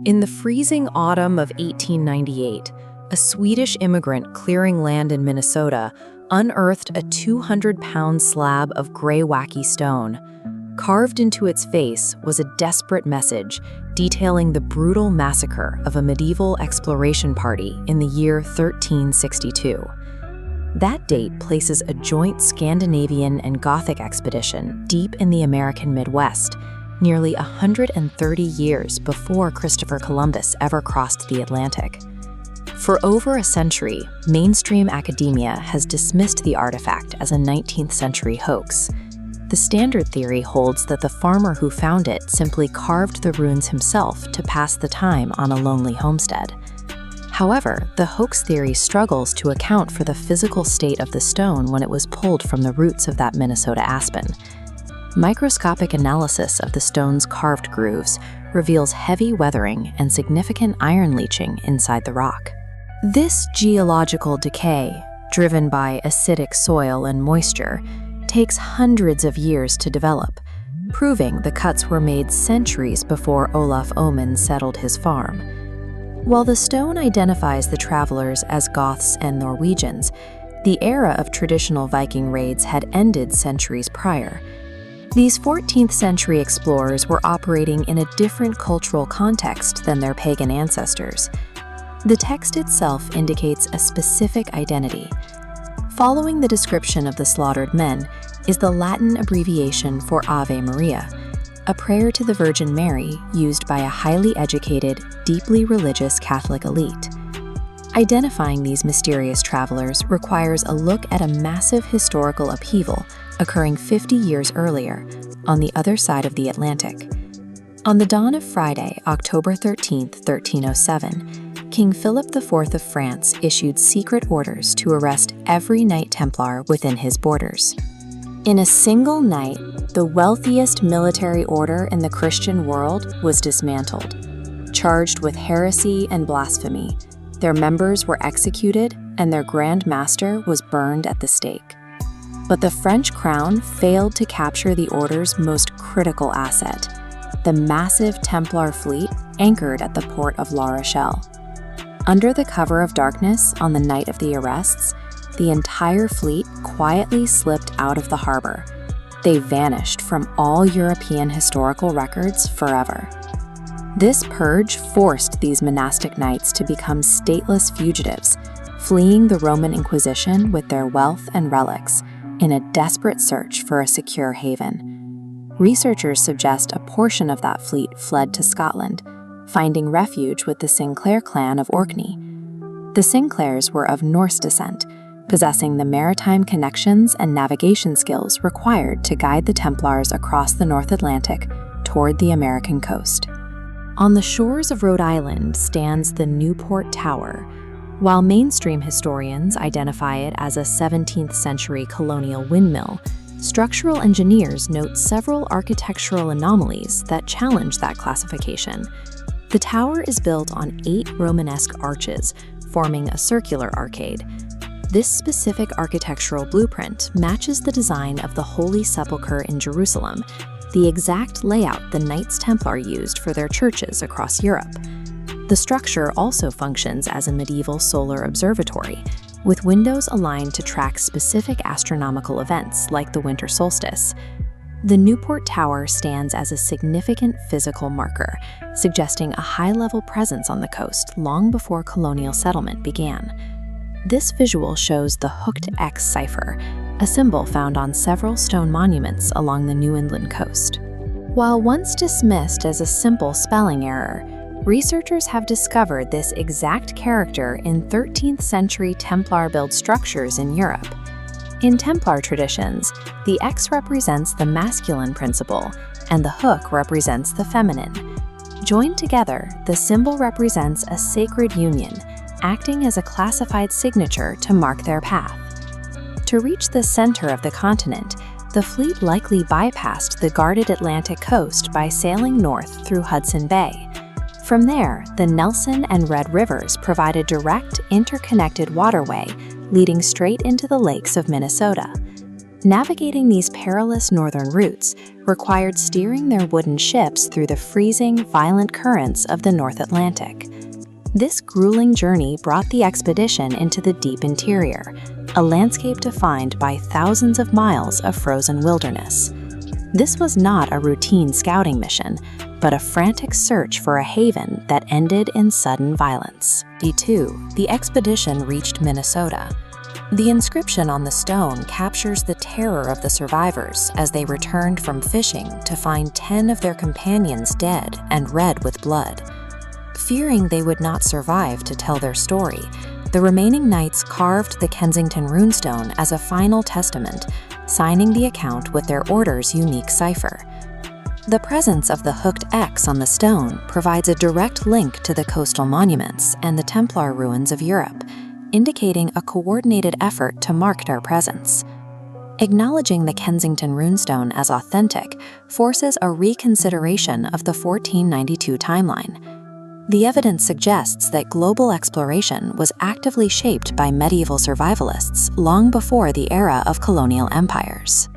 In the freezing autumn of 1898, a Swedish immigrant clearing land in Minnesota unearthed a 200-pound slab of gray wacky stone. Carved into its face was a desperate message detailing the brutal massacre of a medieval exploration party in the year 1362. That date places a joint Scandinavian and Gothic expedition deep in the American Midwest, nearly 130 years before Christopher Columbus ever crossed the Atlantic. For over a century, mainstream academia has dismissed the artifact as a 19th century hoax. The standard theory holds that the farmer who found it simply carved the runes himself to pass the time on a lonely homestead. However, the hoax theory struggles to account for the physical state of the stone when it was pulled from the roots of that Minnesota aspen. Microscopic analysis of the stone's carved grooves reveals heavy weathering and significant iron leaching inside the rock. This geological decay, driven by acidic soil and moisture, takes hundreds of years to develop, proving the cuts were made centuries before Olaf Oman settled his farm. While the stone identifies the travelers as Goths and Norwegians, the era of traditional Viking raids had ended centuries prior. These 14th century explorers were operating in a different cultural context than their pagan ancestors. The text itself indicates a specific identity. Following the description of the slaughtered men is the Latin abbreviation for Ave Maria, a prayer to the Virgin Mary used by a highly educated, deeply religious Catholic elite. Identifying these mysterious travelers requires a look at a massive historical upheaval occurring 50 years earlier, on the other side of the Atlantic. On the dawn of Friday, October 13, 1307, King Philip IV of France issued secret orders to arrest every Knight Templar within his borders. In a single night, the wealthiest military order in the Christian world was dismantled. Charged with heresy and blasphemy, their members were executed and their Grand Master was burned at the stake. But the French crown failed to capture the order's most critical asset, the massive Templar fleet anchored at the port of La Rochelle. Under the cover of darkness on the night of the arrests, the entire fleet quietly slipped out of the harbor. They vanished from all European historical records forever. This purge forced these monastic knights to become stateless fugitives, fleeing the Roman Inquisition with their wealth and relics in a desperate search for a secure haven. Researchers suggest a portion of that fleet fled to Scotland, finding refuge with the Sinclair clan of Orkney. The Sinclairs were of Norse descent, possessing the maritime connections and navigation skills required to guide the Templars across the North Atlantic toward the American coast. On the shores of Rhode Island stands the Newport Tower. While mainstream historians identify it as a 17th century colonial windmill, structural engineers note several architectural anomalies that challenge that classification. The tower is built on 8 Romanesque arches, forming a circular arcade. This specific architectural blueprint matches the design of the Holy Sepulchre in Jerusalem, the exact layout the Knights Templar used for their churches across Europe. The structure also functions as a medieval solar observatory, with windows aligned to track specific astronomical events like the winter solstice. The Newport Tower stands as a significant physical marker, suggesting a high-level presence on the coast long before colonial settlement began. This visual shows the hooked X cipher, a symbol found on several stone monuments along the New England coast. While once dismissed as a simple spelling error, researchers have discovered this exact character in 13th century Templar-built structures in Europe. In Templar traditions, the X represents the masculine principle, and the hook represents the feminine. Joined together, the symbol represents a sacred union, acting as a classified signature to mark their path. To reach the center of the continent, the fleet likely bypassed the guarded Atlantic coast by sailing north through Hudson Bay. From there, the Nelson and Red Rivers provide a direct, interconnected waterway leading straight into the lakes of Minnesota. Navigating these perilous northern routes required steering their wooden ships through the freezing, violent currents of the North Atlantic. This grueling journey brought the expedition into the deep interior, a landscape defined by thousands of miles of frozen wilderness. This was not a routine scouting mission, but a frantic search for a haven that ended in sudden violence. D2, the expedition reached Minnesota. The inscription on the stone captures the terror of the survivors as they returned from fishing to find 10 of their companions dead and red with blood. Fearing they would not survive to tell their story, the remaining knights carved the Kensington Runestone as a final testament, signing the account with their order's unique cipher. The presence of the hooked X on the stone provides a direct link to the coastal monuments and the Templar ruins of Europe, indicating a coordinated effort to mark their presence. Acknowledging the Kensington Runestone as authentic forces a reconsideration of the 1492 timeline. The evidence suggests that global exploration was actively shaped by medieval survivalists long before the era of colonial empires.